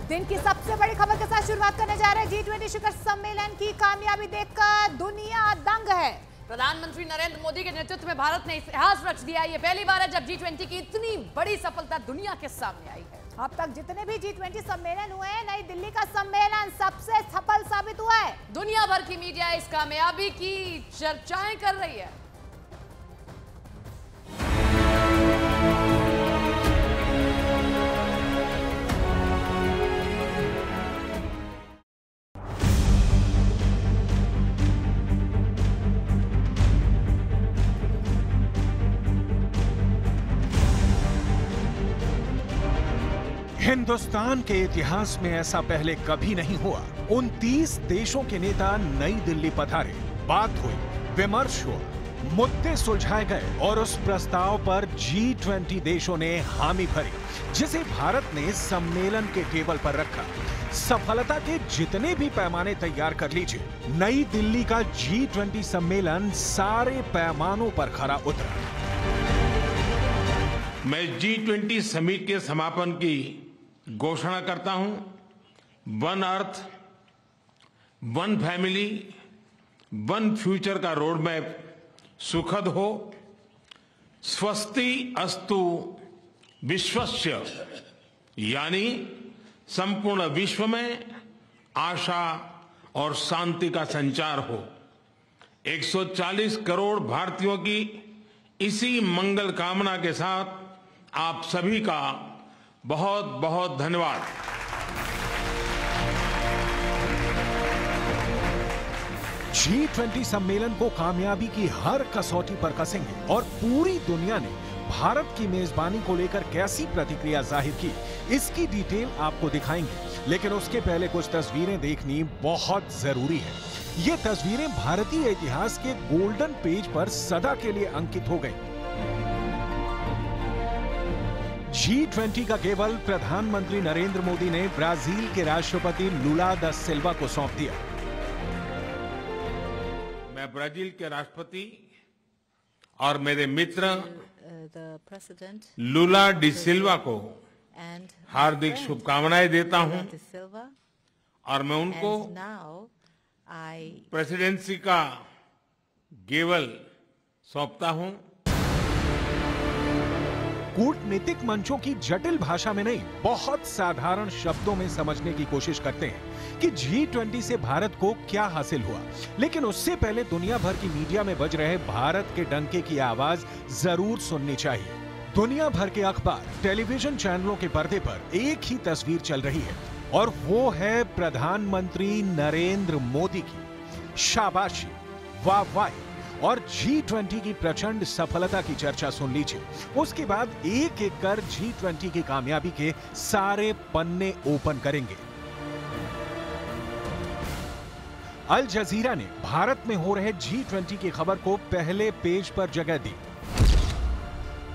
दिन की सबसे बड़ी खबर के साथ शुरुआत करने जा रहे हैं। G20 शिखर सम्मेलन की कामयाबी देखकर दुनिया दंग है। प्रधानमंत्री नरेंद्र मोदी के नेतृत्व में भारत ने इतिहास रच दिया। ये पहली बार है जब G20 की इतनी बड़ी सफलता दुनिया के सामने आई है। अब तक जितने भी G20 सम्मेलन हुए हैं, नई दिल्ली का सम्मेलन सबसे सफल साबित हुआ है। दुनिया भर की मीडिया इस कामयाबी की चर्चाएं कर रही है। हिंदुस्तान के इतिहास में ऐसा पहले कभी नहीं हुआ। 29 देशों के नेता नई दिल्ली पधारे, बात हुई, विमर्श हुआ, मुद्दे सुलझाए गए और उस प्रस्ताव पर G20 देशों ने हामी भरी, जिसे भारत ने सम्मेलन के टेबल पर रखा। सफलता के जितने भी पैमाने तैयार कर लीजिए, नई दिल्ली का G20 सम्मेलन सारे पैमानों पर खरा उतरा। मैं G20 समिट के समापन की घोषणा करता हूं। One earth, one family, one future का रोड मैप सुखद हो। स्वस्ति अस्तु विश्वस्य, यानी संपूर्ण विश्व में आशा और शांति का संचार हो। 140 करोड़ भारतीयों की इसी मंगल कामना के साथ आप सभी का बहुत बहुत धन्यवाद। G20 सम्मेलन को कामयाबी की हर कसौटी पर कसेंगे और पूरी दुनिया ने भारत की मेजबानी को लेकर कैसी प्रतिक्रिया जाहिर की, इसकी डिटेल आपको दिखाएंगे। लेकिन उसके पहले कुछ तस्वीरें देखनी बहुत जरूरी है। ये तस्वीरें भारतीय इतिहास के गोल्डन पेज पर सदा के लिए अंकित हो गई। G20 का केवल प्रधानमंत्री नरेंद्र मोदी ने ब्राजील के राष्ट्रपति लुला दा सिल्वा को सौंप दिया। मैं ब्राजील के राष्ट्रपति और मेरे मित्र लुला डी सिल्वा को हार्दिक शुभकामनाएं देता हूं और मैं उनको प्रेसिडेंसी का गेवल सौंपता हूं। कूटनीतिक मंचों की जटिल भाषा में नहीं, बहुत साधारण शब्दों में समझने की कोशिश करते हैं कि G20 से भारत को क्या हासिल हुआ। लेकिन उससे पहले दुनिया भर की मीडिया में बज रहे भारत के डंके की आवाज जरूर सुननी चाहिए। दुनिया भर के अखबार, टेलीविजन चैनलों के पर्दे पर एक ही तस्वीर चल रही है और वो है प्रधानमंत्री नरेंद्र मोदी की। शाबाशी, वाह और G20 की प्रचंड सफलता की चर्चा सुन लीजिए। उसके बाद एक एक कर G20 की कामयाबी के सारे पन्ने ओपन करेंगे। अल जजीरा ने भारत में हो रहे G20 की खबर को पहले पेज पर जगह दी।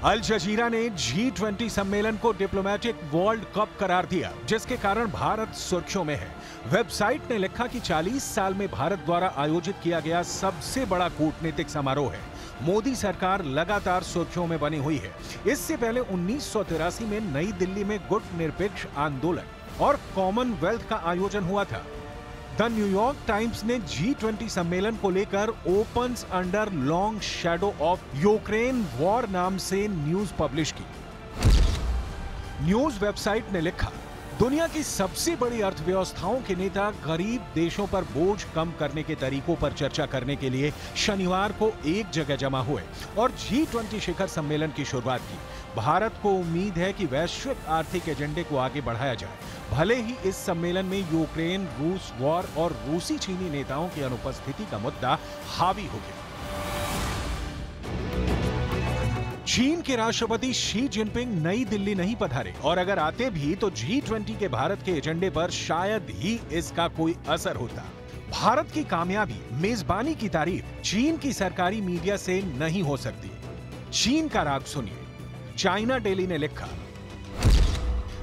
अल जजीरा ने G20 सम्मेलन को डिप्लोमेटिक वर्ल्ड कप करार दिया, जिसके कारण भारत सुर्खियों में है। वेबसाइट ने लिखा कि 40 साल में भारत द्वारा आयोजित किया गया सबसे बड़ा कूटनीतिक समारोह है। मोदी सरकार लगातार सुर्खियों में बनी हुई है। इससे पहले 1983 में नई दिल्ली में गुट निरपेक्ष आंदोलन और कॉमनवेल्थ का आयोजन हुआ था। द न्यूयॉर्क टाइम्स ने G20 सम्मेलन को लेकर opens under long shadow of Ukraine war नाम से न्यूज पब्लिश की। न्यूज वेबसाइट ने लिखा, दुनिया की सबसे बड़ी अर्थव्यवस्थाओं के नेता गरीब देशों पर बोझ कम करने के तरीकों पर चर्चा करने के लिए शनिवार को एक जगह जमा हुए और G20 शिखर सम्मेलन की शुरुआत की। भारत को उम्मीद है कि वैश्विक आर्थिक एजेंडे को आगे बढ़ाया जाए। भले ही इस सम्मेलन में यूक्रेन रूस वॉर और रूसी चीनी नेताओं की अनुपस्थिति का मुद्दा हावी हो गया। चीन के राष्ट्रपति शी जिनपिंग नई दिल्ली नहीं पधारे और अगर आते भी तो G20 के भारत के एजेंडे पर शायद ही इसका कोई असर होता। भारत की कामयाबी, मेजबानी की तारीफ चीन की सरकारी मीडिया से नहीं हो सकती। चीन का राग सुनिए। चाइना डेली ने लिखा,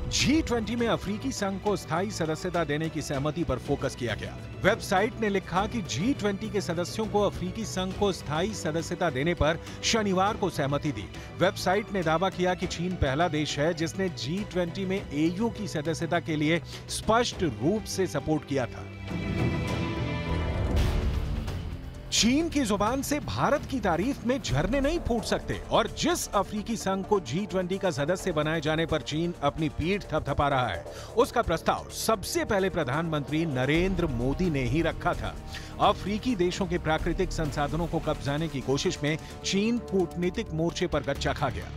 G20 में अफ्रीकी संघ को स्थायी सदस्यता देने की सहमति पर फोकस किया गया। वेबसाइट ने लिखा कि G20 के सदस्यों को अफ्रीकी संघ को स्थायी सदस्यता देने पर शनिवार को सहमति दी। वेबसाइट ने दावा किया कि चीन पहला देश है जिसने G20 में AU की सदस्यता के लिए स्पष्ट रूप से सपोर्ट किया था। चीन की जुबान से भारत की तारीफ में झरने नहीं फूट सकते और जिस अफ्रीकी संघ को G20 का सदस्य बनाए जाने पर चीन अपनी पीठ थपथपा रहा है, उसका प्रस्ताव सबसे पहले प्रधानमंत्री नरेंद्र मोदी ने ही रखा था। अफ्रीकी देशों के प्राकृतिक संसाधनों को कब्जाने की कोशिश में चीन कूटनीतिक मोर्चे पर गच्चा खा गया।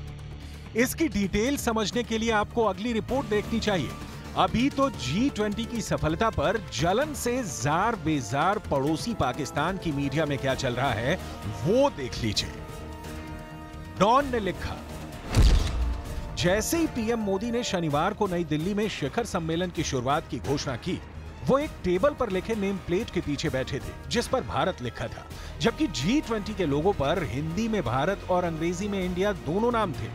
इसकी डिटेल समझने के लिए आपको अगली रिपोर्ट देखनी चाहिए। अभी तो G20 की सफलता पर जलन से जार बेजार पड़ोसी पाकिस्तान की मीडिया में क्या चल रहा है वो देख लीजिए। डॉन ने लिखा, जैसे ही पीएम मोदी ने शनिवार को नई दिल्ली में शिखर सम्मेलन की शुरुआत की घोषणा की, वो एक टेबल पर लिखे नेम प्लेट के पीछे बैठे थे जिस पर भारत लिखा था, जबकि G20 के लोगों पर हिंदी में भारत और अंग्रेजी में इंडिया दोनों नाम थे।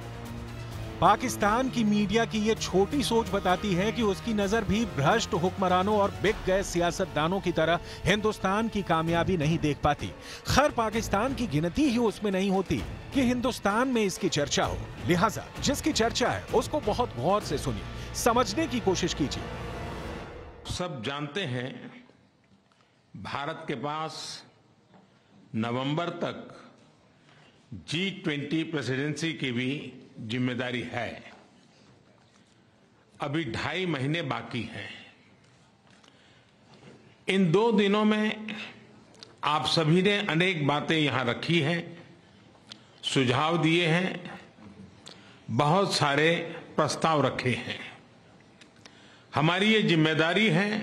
पाकिस्तान की मीडिया की ये छोटी सोच बताती है कि उसकी नजर भी भ्रष्ट हुक्मरानों और बिक गए सियासतदानों की तरह हिंदुस्तान की कामयाबी नहीं देख पाती। खैर, पाकिस्तान की गिनती ही उसमें नहीं होती कि हिंदुस्तान में इसकी चर्चा हो। लिहाजा जिसकी चर्चा है उसको बहुत गौर से सुनिए, समझने की कोशिश कीजिए। सब जानते हैं भारत के पास नवंबर तक G20 प्रेसिडेंसी की भी जिम्मेदारी है। अभी 2.5 महीने बाकी हैं। इन 2 दिनों में आप सभी ने अनेक बातें यहां रखी हैं, सुझाव दिए हैं, बहुत सारे प्रस्ताव रखे हैं। हमारी ये जिम्मेदारी है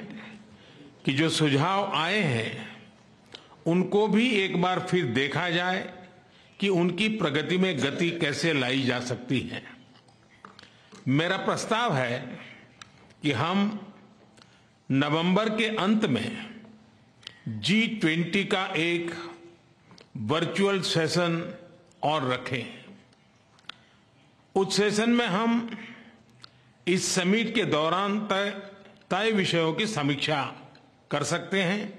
कि जो सुझाव आए हैं उनको भी एक बार फिर देखा जाए कि उनकी प्रगति में गति कैसे लाई जा सकती है। मेरा प्रस्ताव है कि हम नवंबर के अंत में G20 का एक वर्चुअल सेशन और रखें। उस सेशन में हम इस समिट के दौरान तय विषयों की समीक्षा कर सकते हैं।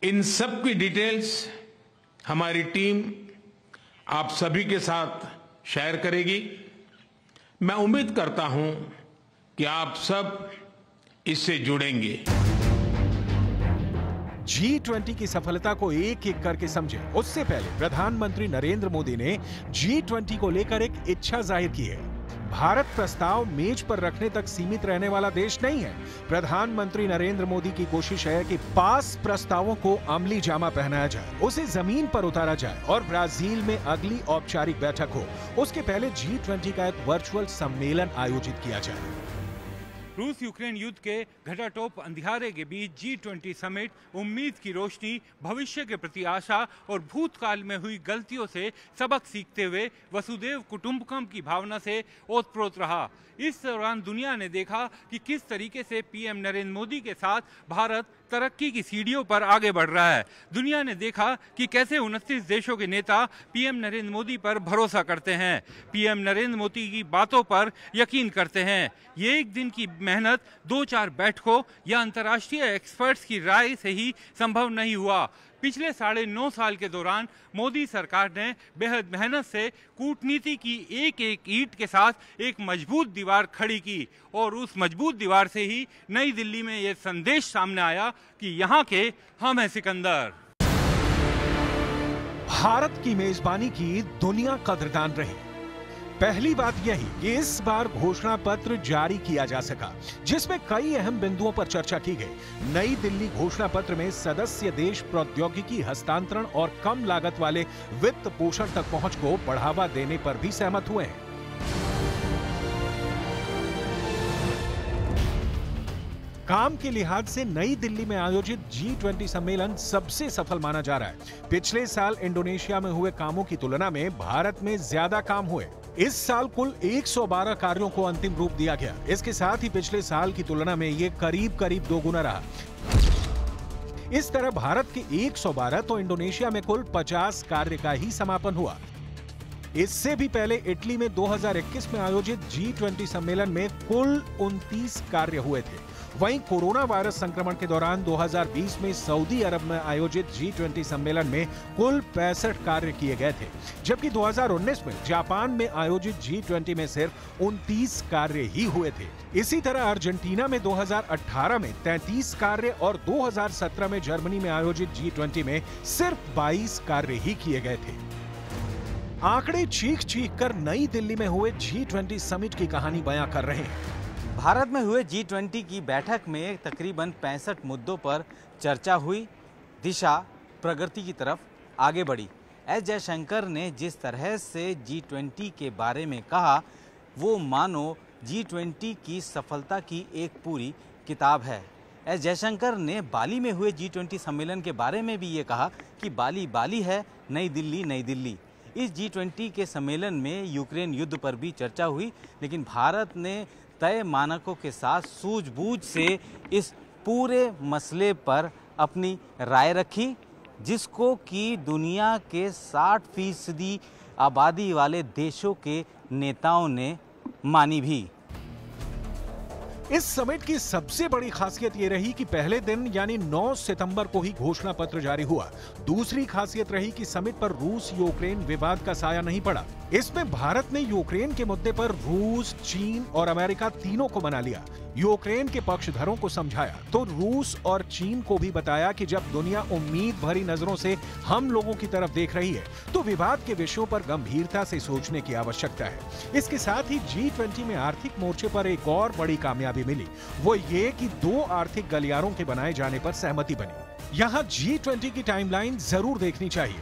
इन सब की डिटेल्स हमारी टीम आप सभी के साथ शेयर करेगी। मैं उम्मीद करता हूं कि आप सब इससे जुड़ेंगे। G20 की सफलता को एक एक करके समझे। उससे पहले प्रधानमंत्री नरेंद्र मोदी ने G20 को लेकर एक इच्छा जाहिर की है। भारत प्रस्ताव मेज पर रखने तक सीमित रहने वाला देश नहीं है। प्रधानमंत्री नरेंद्र मोदी की कोशिश है कि पास प्रस्तावों को अमली जामा पहनाया जाए, उसे जमीन पर उतारा जाए और ब्राजील में अगली औपचारिक बैठक हो, उसके पहले G20 का एक वर्चुअल सम्मेलन आयोजित किया जाए। रूस यूक्रेन युद्ध के घटाटोप अंधियारे के बीच G20 समिट उम्मीद की रोशनी, भविष्य के प्रति आशा और भूतकाल में हुई गलतियों से सबक सीखते हुए वसुदेव कुटुंबकम की भावना से ओतप्रोत रहा। इस दौरान दुनिया ने देखा कि किस तरीके से पीएम नरेंद्र मोदी के साथ भारत तरक्की की सीढ़ियों पर आगे बढ़ रहा है। दुनिया ने देखा कि कैसे 29 देशों के नेता पीएम नरेंद्र मोदी पर भरोसा करते हैं, पीएम नरेंद्र मोदी की बातों पर यकीन करते हैं। ये एक दिन की मेहनत 2-4 बैठकों या अंतर्राष्ट्रीय एक्सपर्ट्स की राय से ही संभव नहीं हुआ। पिछले 9.5 साल के दौरान मोदी सरकार ने बेहद मेहनत से कूटनीति की एक एक ईंट के साथ एक मजबूत दीवार खड़ी की और उस मजबूत दीवार से ही नई दिल्ली में ये संदेश सामने आया कि यहाँ के हम हैं सिकंदर। भारत की मेजबानी की दुनिया कदरदान रही। पहली बात यही कि इस बार घोषणा पत्र जारी किया जा सका, जिसमें कई अहम बिंदुओं पर चर्चा की गई। नई दिल्ली घोषणा पत्र में सदस्य देश प्रौद्योगिकी हस्तांतरण और कम लागत वाले वित्त पोषण तक पहुंच को बढ़ावा देने पर भी सहमत हुए हैं। काम के लिहाज से नई दिल्ली में आयोजित G20 सम्मेलन सबसे सफल माना जा रहा है। पिछले साल इंडोनेशिया में हुए कामों की तुलना में भारत में ज्यादा काम हुए। इस साल कुल 112 कार्यों को अंतिम रूप दिया गया। इसके साथ ही पिछले साल की तुलना में ये करीब 2 गुना रहा। इस तरह भारत के 112 तो इंडोनेशिया में कुल 50 कार्य का ही समापन हुआ। इससे भी पहले इटली में 2021 में आयोजित G20 सम्मेलन में कुल 29 कार्य हुए थे। वहीं कोरोना वायरस संक्रमण के दौरान 2020 में सऊदी अरब में आयोजित G20 सम्मेलन में कुल 65 कार्य किए गए थे, जबकि 2019 में जापान में आयोजित G20 में सिर्फ 29 कार्य ही हुए थे। इसी तरह अर्जेंटीना में 2018 में 33 कार्य और 2017 में जर्मनी में आयोजित G20 में सिर्फ 22 कार्य ही किए गए थे। आंकड़े चीख कर नई दिल्ली में हुए G20 समिट की कहानी बयां कर रहे हैं। भारत में हुए G20 की बैठक में तकरीबन 65 मुद्दों पर चर्चा हुई, दिशा प्रगति की तरफ आगे बढ़ी। एस जयशंकर ने जिस तरह से G20 के बारे में कहा, वो मानो G20 की सफलता की एक पूरी किताब है। एस जयशंकर ने बाली में हुए G20 सम्मेलन के बारे में भी ये कहा कि बाली बाली है, नई दिल्ली नई दिल्ली। इस G20 के सम्मेलन में यूक्रेन युद्ध पर भी चर्चा हुई, लेकिन भारत ने तय मानकों के साथ सूझबूझ से इस पूरे मसले पर अपनी राय रखी, जिसको कि दुनिया के 60% आबादी वाले देशों के नेताओं ने मानी भी। इस समिट की सबसे बड़ी खासियत ये रही कि पहले दिन यानी 9 सितंबर को ही घोषणा पत्र जारी हुआ। दूसरी खासियत रही कि समिट पर रूस यूक्रेन विवाद का साया नहीं पड़ा। इसमें भारत ने यूक्रेन के मुद्दे पर रूस, चीन और अमेरिका तीनों को मना लिया। यूक्रेन के पक्षधरों को समझाया तो रूस और चीन को भी बताया कि जब दुनिया उम्मीद भरी नजरों से हम लोगों की तरफ देख रही है तो विवाद के विषयों पर गंभीरता से सोचने की आवश्यकता है। इसके साथ ही G20 में आर्थिक मोर्चे पर एक और बड़ी कामयाबी मिली, वो ये कि 2 आर्थिक गलियारों के बनाए जाने पर सहमति बनी। यहाँ G20 की टाइमलाइन जरूर देखनी चाहिए।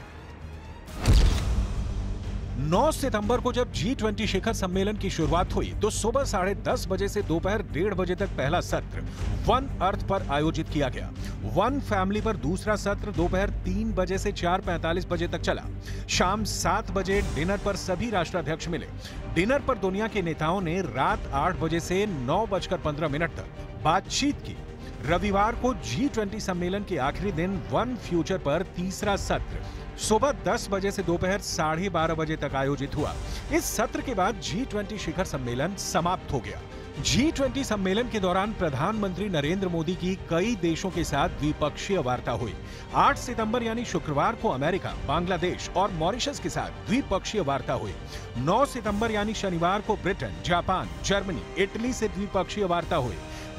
9 सितंबर को जब G20 शिखर सम्मेलन की शुरुआत हुई तो सुबह 10:30 बजे से दोपहर 1:30 बजे तक पहला सत्र वन अर्थ पर आयोजित किया गया। वन फैमिली पर दूसरा सत्र दोपहर 3 बजे से 4:45 बजे तक चला। शाम 7 बजे डिनर पर सभी राष्ट्राध्यक्ष मिले। डिनर पर दुनिया के नेताओं ने रात 8 बजे से 9:15 तक बातचीत की। रविवार को G20 सम्मेलन के आखिरी दिन वन फ्यूचर पर तीसरा सत्र सुबह 10 बजे से दोपहर 12:30 बजे तक आयोजित हुआ। इस सत्र के बाद G20 शिखर सम्मेलन समाप्त हो गया। G20 सम्मेलन के दौरान प्रधानमंत्री नरेंद्र मोदी की कई देशों के साथ द्विपक्षीय वार्ता हुई। 8 सितंबर यानी शुक्रवार को अमेरिका, बांग्लादेश और मॉरिशस के साथ द्विपक्षीय वार्ता हुई। 9 सितंबर यानी शनिवार को ब्रिटेन, जापान, जर्मनी, इटली से द्विपक्षीय वार्ता हुई।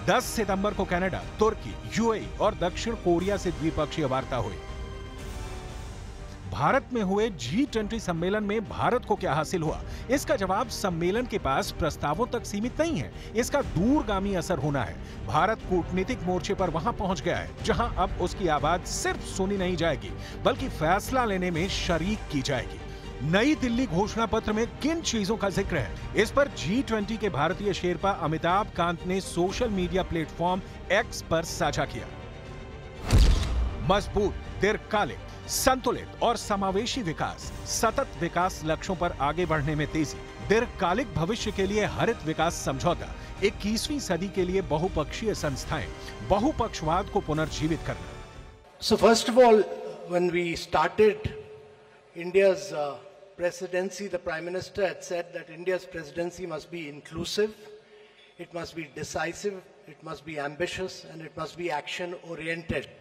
10 सितंबर को कनाडा, तुर्की, यूएई और दक्षिण कोरिया से द्विपक्षीय वार्ता हुई। भारत में हुए G20 सम्मेलन में भारत को क्या हासिल हुआ? इसका जवाब सम्मेलन के पास प्रस्तावों तक सीमित नहीं है, इसका दूरगामी असर होना है। भारत कूटनीतिक मोर्चे पर वहां पहुंच गया है जहां अब उसकी आवाज सिर्फ सुनी नहीं जाएगी बल्कि फैसला लेने में शरीक की जाएगी। नई दिल्ली घोषणा पत्र में किन चीजों का जिक्र है, इस पर G20 के भारतीय शेरपा अमिताभ कांत ने सोशल मीडिया प्लेटफॉर्म X पर साझा किया। मजबूत, दीर्घकालिक, संतुलित और समावेशी विकास, सतत विकास लक्ष्यों पर आगे बढ़ने में तेजी, दीर्घकालिक भविष्य के लिए हरित विकास समझौता, 21वीं सदी के लिए बहुपक्षीय संस्थाएं, बहुपक्षवाद को पुनर्जीवित करना। So first of all, when we started India's presidency, the Prime Minister had said that India's presidency must be inclusive, it must be decisive, it must be ambitious, and it must be action-oriented.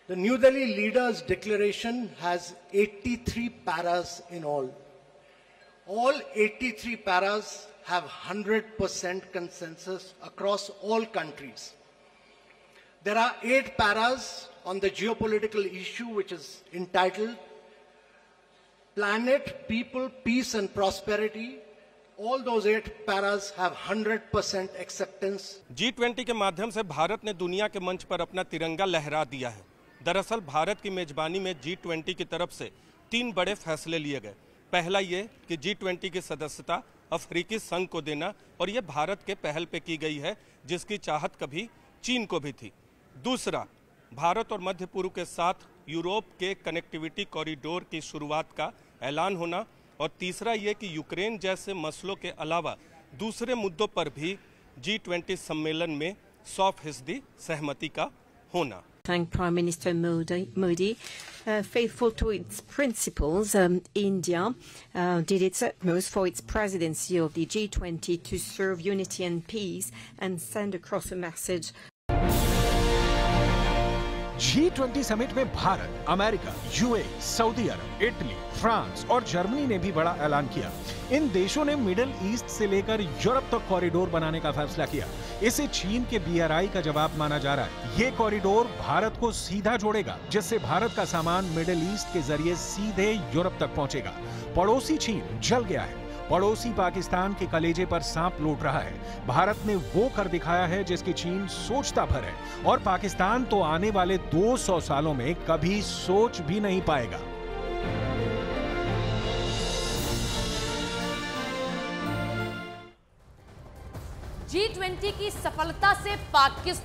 The New Delhi Leaders' Declaration has 83 paras in all. All 83 paras have 100% consensus across all countries. There are 8 paras on the geopolitical issue which is entitled Planet, People, Peace and Prosperity. All those 8 paras have 100% acceptance. G20 के माध्यम से भारत ने दुनिया के मंच पर अपना तिरंगा लहरा दिया है। दरअसल भारत की मेजबानी में G20 की तरफ से 3 बड़े फैसले लिए गए। पहला ये कि G20 की सदस्यता अफ्रीकी संघ को देना, और ये भारत के पहल पे की गई है जिसकी चाहत कभी चीन को भी थी। दूसरा, भारत और मध्य पूर्व के साथ यूरोप के कनेक्टिविटी कॉरिडोर की शुरुआत का ऐलान होना, और तीसरा ये कि यूक्रेन जैसे मसलों के अलावा दूसरे मुद्दों पर भी G20 सम्मेलन में 100% सहमति का होना। thank Prime Minister Modi. Faithful to its principles, India did its utmost for its presidency of the G20 to serve unity and peace and send across a message. G20 summit में Bharat, America, UAE, Saudi अरब, Italy, France और Germany ने भी बड़ा ऐलान किया। इन देशों ने middle east से लेकर यूरोप तक कॉरिडोर बनाने का फैसला किया। इसे चीन के BRI का जवाब माना जा रहा है। ये कॉरिडोर भारत को सीधा जोड़ेगा, जिससे भारत का सामान मिडिल ईस्ट के जरिए सीधे यूरोप तक पहुंचेगा। पड़ोसी चीन जल गया है। पड़ोसी पाकिस्तान के कलेजे पर सांप लौट रहा है। भारत ने वो कर दिखाया है जिसकी चीन सोचता भर है, और पाकिस्तान तो आने वाले 200 सालों में कभी सोच भी नहीं पाएगा। G20 की सफलता से पाकिस्तान